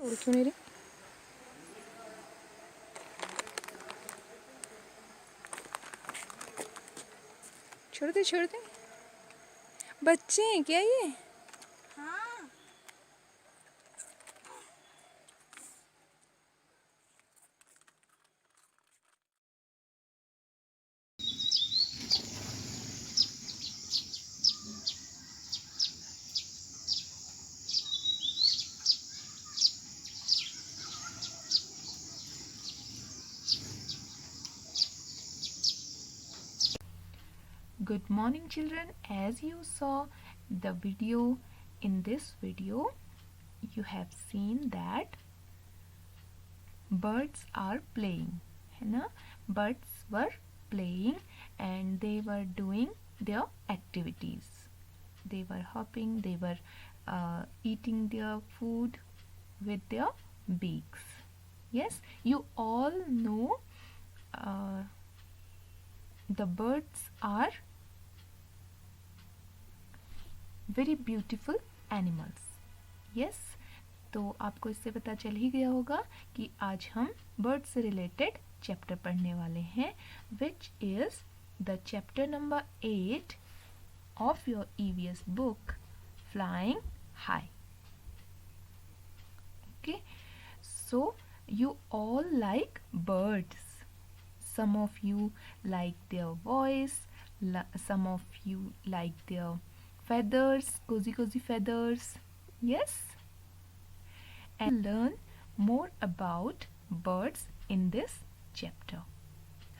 उड़ क्यों नहीं रही? छोड़ दे। बच्चे हैं क्या ये? हाँ। Good morning children. As you saw the video, in this video you have seen that birds are playing, है ना? Birds were playing and they were doing their activities. They were hopping, they were eating their food with their beaks. Yes, you all know the birds are very beautiful animals. Yes, तो आपको इससे पता चल ही गया होगा कि आज हम बर्ड से रिलेटेड चैप्टर पढ़ने वाले हैं, which is the chapter number 8 of your EVS book, Flying High. Okay, so you all like birds. Some of you like their voice, some of you like their feathers, cozy feathers. Yes, and learn more about birds in this chapter.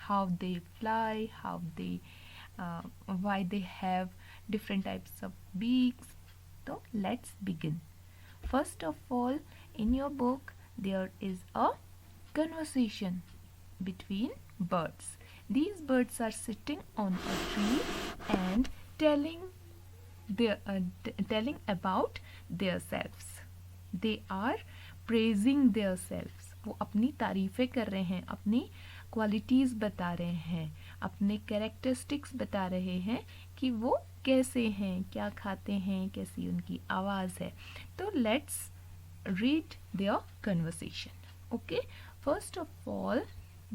How they fly, how they why they have different types of beaks. So let's begin. First of all, in your book there is a conversation between birds. These birds are sitting on a tree and telling about themselves. They are praising themselves. वो अपनी तारीफ़ें कर रहे हैं, अपनी qualities बता रहे हैं, अपने कैरेक्टरिस्टिक्स बता रहे हैं कि वो कैसे हैं, क्या खाते हैं, कैसी उनकी आवाज़ है. तो let's read their conversation. Okay, first of all,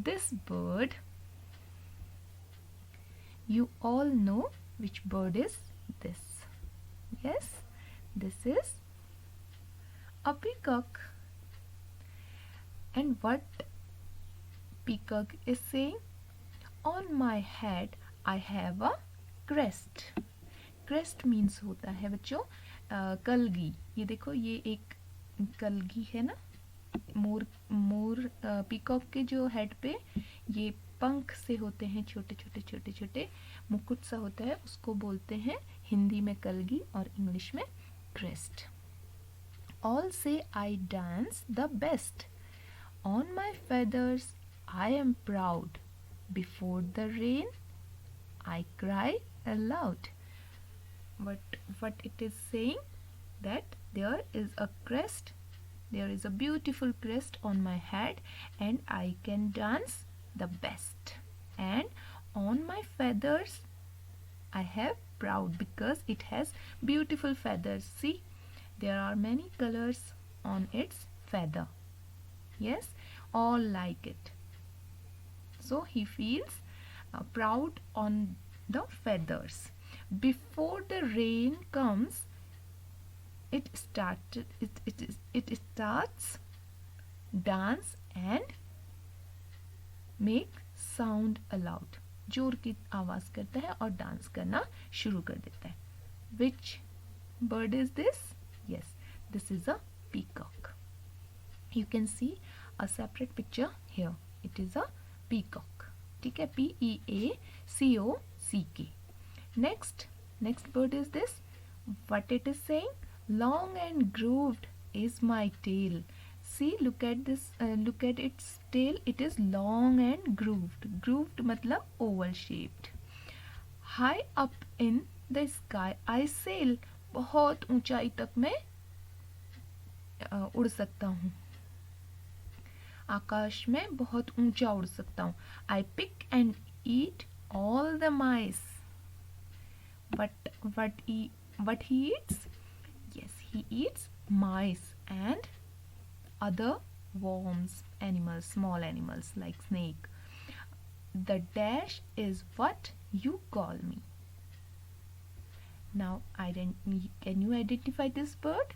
this bird, you all know which bird is this. Yes, this is a peacock. And what peacock is saying? On my head I have a crest. Crest means होता है बच्चों कलगी. ये देखो, ये एक कलगी है ना. मोर peacock के जो हेड पे ये पंख से होते हैं, छोटे छोटे मुकुट सा होता है, उसको बोलते हैं हिंदी में कलगी और इंग्लिश में crest. All say I dance the best. On my feathers I am proud. Before the rain I cry aloud. What it is saying? That there is a crest. There is a beautiful crest on my head and I can dance the best. And on my feathers I have proud because it has beautiful feathers. See, there are many colors on its feather. Yes, all like it. So he feels proud on the feathers. Before the rain comes, it starts dance and make sound aloud. जोर की आवाज करता है और dance करना शुरू कर देता है. Which bird is this? Yes, this is a peacock. You can see a separate picture here. It is a peacock. ठीक है, PEACOCK. Next bird is this. What it is saying? Long and grooved is my tail. See, look at this. Look at its tail. It is long and grooved. Grooved मतलब oval shaped. High up in the sky I sail. बहुत ऊंचाई तक मैं उड़ सकता हूँ. आकाश में बहुत ऊंचा उड़ सकता हूँ. I pick and eat all the mice. What he eats? Yes, he eats mice and other worms, animals, small animals like snake. The dash is what you call me. Now, can you identify this bird?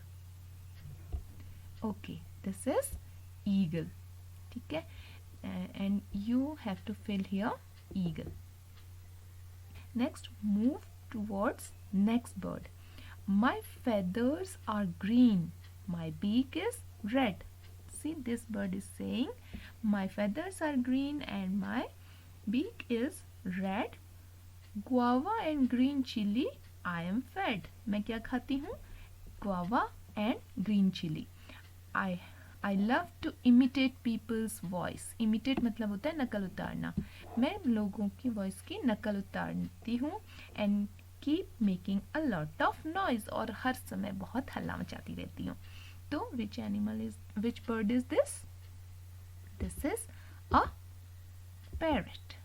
Okay, this is eagle. ठीक है? And you have to fill here eagle. Next, move towards next bird. My feathers are green. My beak is red. See, this bird is saying, my feathers are green and my beak is red. Guava and green chili I am fed. मैं क्या खाती हूँ? Guava and green chili. I love to imitate people's voice. Imitate मतलब होता है नकल उतारना. मैं लोगों की वॉइस की नकल उतारती हूँ. And keep making a lot of noise. और हर समय बहुत हल्ला मचाती रहती हूँ. तो which bird is this? This is a parrot.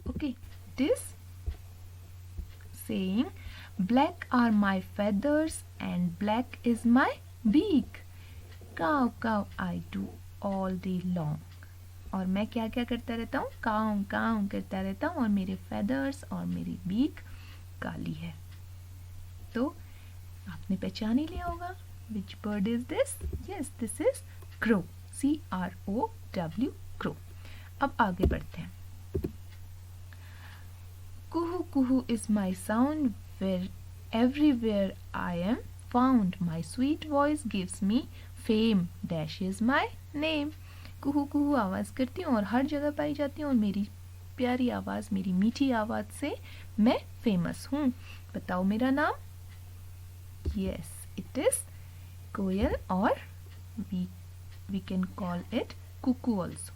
Okay, this saying, black are my feathers and black is my beak. Cow, cow, I do all day long. और मैं क्या क्या करता रहता हूँ? काउ काउ करता रहता हूँ और मेरे feathers और मेरी beak काली है. तो आपने पहचान ही लिया होगा. Which bird is this? Yes, this is crow. C-R-O-W, crow. अब आगे बढ़ते हैं. Kuhu kuhu is my sound where everywhere I am found. My sweet voice gives me fame. Dash is my name. कुहू कुहू आवाज़ करती हूँ और हर जगह पाई जाती हूँ और मेरी प्यारी आवाज़, मेरी मीठी आवाज़ से मैं फेमस हूँ. बताओ मेरा नाम. Yes, it is कोयल और we can call it cuckoo also.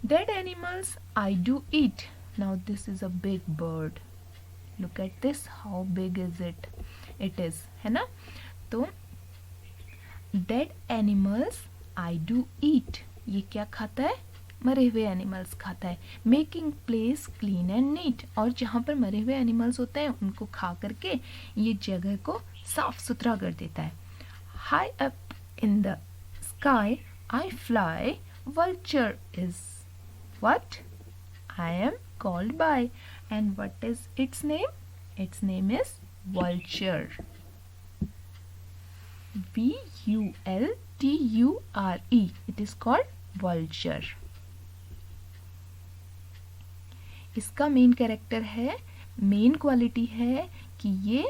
Dead animals I do eat. Now this is a big bird. Look at this, how big is it? It is, है ना? तो dead animals I do eat. ये क्या खाता है? मरे हुए animals खाता है. Making place clean and neat. और जहाँ पर मरे हुए एनिमल्स होते हैं उनको खा करके ये जगह को साफ सुथरा कर देता है. High up in the sky I fly. Vulture is what I am called by. And what is its name? Its name is vulture. V-U-L-T-U-R-E. It is called vulture. इसका मेन कैरेक्टर है, मेन क्वालिटी है कि ये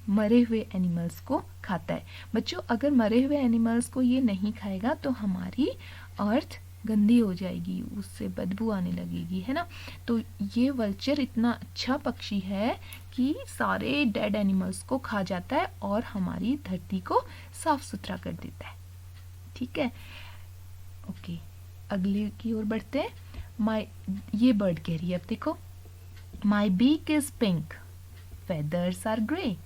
मरे हुए animals को खाता है. बच्चों, अगर मरे हुए एनिमल्स को ये नहीं खाएगा तो हमारी अर्थ गंदी हो जाएगी, उससे बदबू आने लगेगी, है ना. तो ये वल्चर इतना अच्छा पक्षी है कि सारे डेड एनिमल्स को खा जाता है और हमारी धरती को साफ सुथरा कर देता है. ठीक है. ओके, अगले की ओर बढ़ते हैं. ये बर्ड कह रही है, अब देखो. My beak is pink, feathers are grey.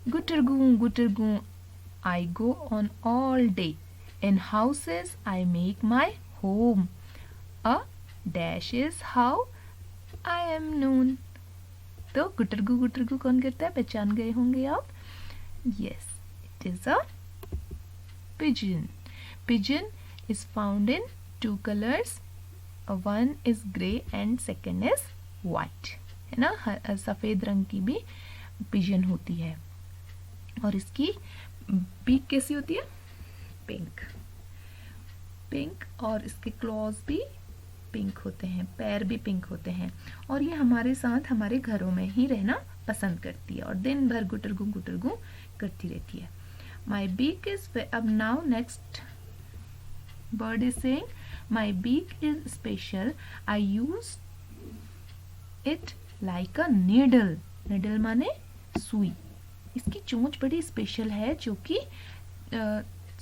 गुटरगू I go on all day. In houses I make my home. A dash is how I am known. तो गुटरगू कौन करता है? पहचान गए होंगे आप. Yes, it is a pigeon. Pigeon is found in two colors. One is grey and second is white. है ना. सफ़ेद रंग की भी पिजन होती है और इसकी बीक कैसी होती है? पिंक. और इसके क्लॉज भी पिंक होते हैं, पैर भी पिंक होते हैं. और ये हमारे साथ हमारे घरों में ही रहना पसंद करती है और दिन भर गुटरगू करती रहती है. My beak is. अब now next bird is saying my beak is special. I use it like a needle. Needle माने सुई. इसकी चोंच बड़ी स्पेशल है जो कि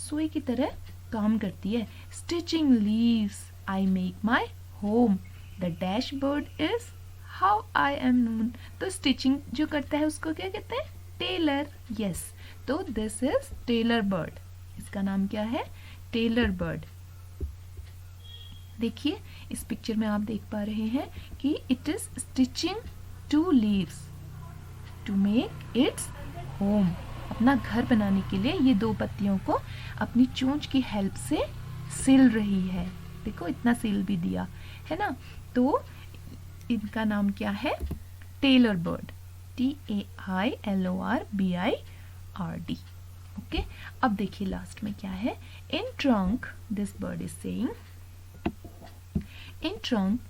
सुई की तरह काम करती है. Stitching leaves I make my home. The dash bird is how I am known. तो स्टिचिंग जो करता है उसको क्या कहते हैं? टेलर. यस. तो दिस इज टेलर बर्ड. इसका नाम क्या है? Tailor bird. देखिए इस पिक्चर में आप देख पा रहे हैं कि it is stitching 2 leaves to make its home. अपना घर बनाने के लिए ये 2 पत्तियों को अपनी चोंच की हेल्प से सिल रही है। देखो इतना सिल भी दिया है ना। तो इनका नाम क्या है? Tailor bird, TAILORBIRD। ओके, अब देखिए लास्ट में क्या है। In trunk this bird is saying, in trunk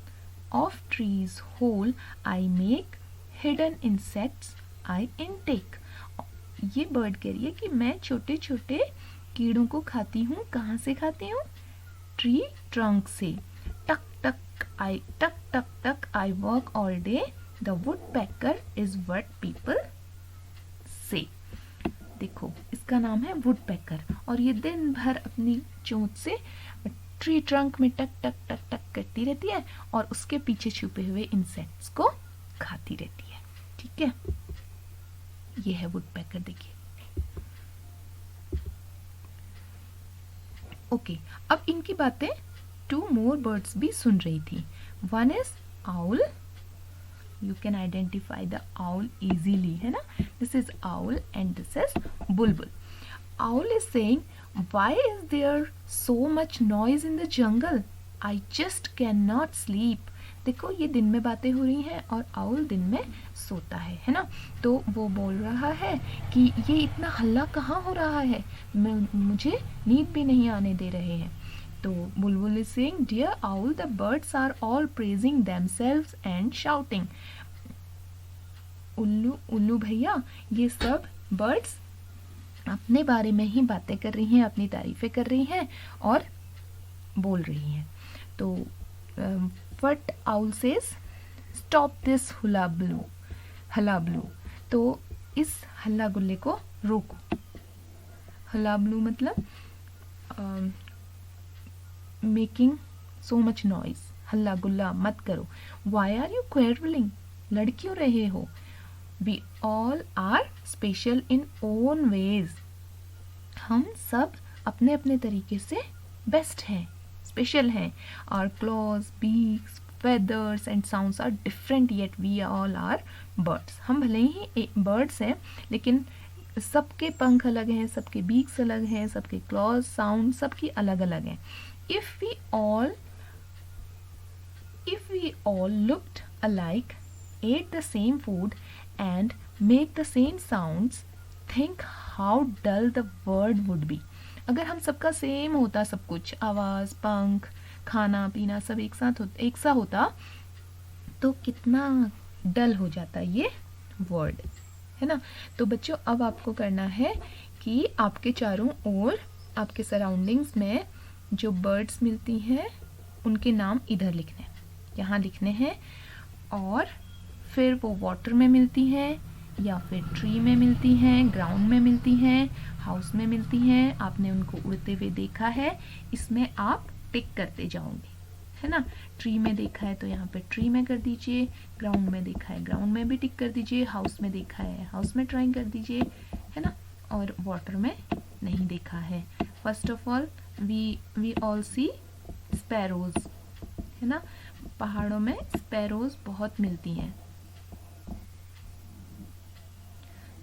of trees hole I make hidden insects I intake. ये बर्ड कह रही है कि मैं छोटे छोटे कीड़ों को खाती हूँ। कहाँ से खाती हूँ? ट्री ट्रंक से। टक टक I work all day, the wood packer is what people से। देखो इसका नाम है वुड पैकर, और ये दिन भर अपनी चोंच से ट्री ट्रंक में टक टक टक टक करती रहती है और उसके पीछे छुपे हुए इंसेक्ट्स को खाती रहती है। ठीक है, ये है वुड पैकर। देखिए ओके, अब इनकी बातें 2 more birds भी सुन रही थी। One is owl, you can identify the owl easily, है ना। This is owl and this is bulbul. Owl is saying, why is there so much noise in the jungle? I just cannot sleep. देखो ये दिन में बातें हो रही हैं और आउल दिन में सोता है ना। तो वो बोल रहा है कि ये इतना हल्ला कहाँ हो रहा है, मुझे नींद भी नहीं आने दे रहे हैं। तो बुलबुल is saying, dear owl, the birds are all praising themselves and shouting. उल्लू भैया, ये सब बर्ड्स अपने बारे में ही बातें कर रही हैं, अपनी तारीफें कर रही हैं और बोल रही हैं। तो what owl says, stop this hullabaloo. तो इस हल्ला गुल्ले को रोको। हलाबलू मतलब मेकिंग सो मच नॉइज, हल्ला गुल्ला मत करो। वाई आर यू क्वेरलिंग, लड़ क्यों रहे हो? We all are special in own ways, हम सब अपने अपने तरीके से बेस्ट हैं, स्पेशल हैं। Are claws, beaks, feathers and sounds are different, yet we all are birds. हम भले ही बर्ड्स हैं लेकिन सबके पंख अलग हैं, सबके बीक्स अलग हैं, सबके क्लॉज, साउंड सबकी अलग अलग हैं। If we all looked alike, ate the same food and make the same sounds, think how dull the world would be. अगर हम सबका सेम होता, सब कुछ, आवाज, पंख, खाना पीना सब एक सा होता तो कितना डल हो जाता ये वर्ड, है ना। तो बच्चों अब आपको करना है कि आपके चारों ओर, आपके सराउंडिंग्स में जो बर्ड्स मिलती हैं उनके नाम इधर लिखने, यहाँ लिखने हैं। और फिर वो वाटर में मिलती हैं या फिर ट्री में मिलती हैं, ग्राउंड में मिलती हैं, हाउस में मिलती हैं, आपने उनको उड़ते हुए देखा है, इसमें आप टिक करते जाओगे, है ना। ट्री में देखा है तो यहाँ पे ट्री में कर दीजिए, ग्राउंड में देखा है ग्राउंड में भी टिक कर दीजिए, हाउस में देखा है हाउस में ट्राई कर दीजिए, है ना। और वाटर में नहीं देखा है। First of all we all see sparrows, है ना। पहाड़ों में स्पैरोज बहुत मिलती हैं।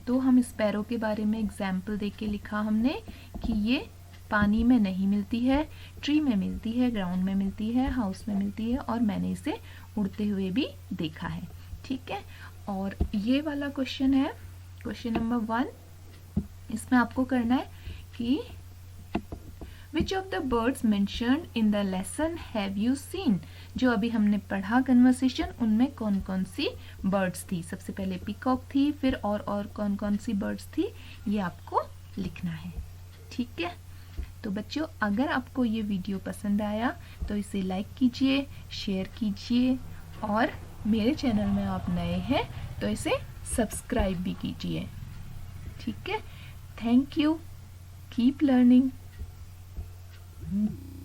तो हम स्पैरो के बारे में एग्जाम्पल देके लिखा हमने कि ये पानी में नहीं मिलती है, ट्री में मिलती है, ग्राउंड में मिलती है, हाउस में मिलती है, और मैंने इसे उड़ते हुए भी देखा है। ठीक है, और ये वाला क्वेश्चन है क्वेश्चन नंबर 1। इसमें आपको करना है कि which of the birds mentioned in the lesson have you seen. जो अभी हमने पढ़ा कन्वर्सेशन, उनमें कौन कौन सी बर्ड्स थी। सबसे पहले पीकॉक थी, फिर और कौन कौन सी बर्ड्स थी, ये आपको लिखना है। ठीक है, तो बच्चों अगर आपको ये वीडियो पसंद आया तो इसे लाइक कीजिए, शेयर कीजिए, और मेरे चैनल में आप नए हैं तो इसे सब्सक्राइब भी कीजिए। ठीक है, थैंक यू, कीप लर्निंग।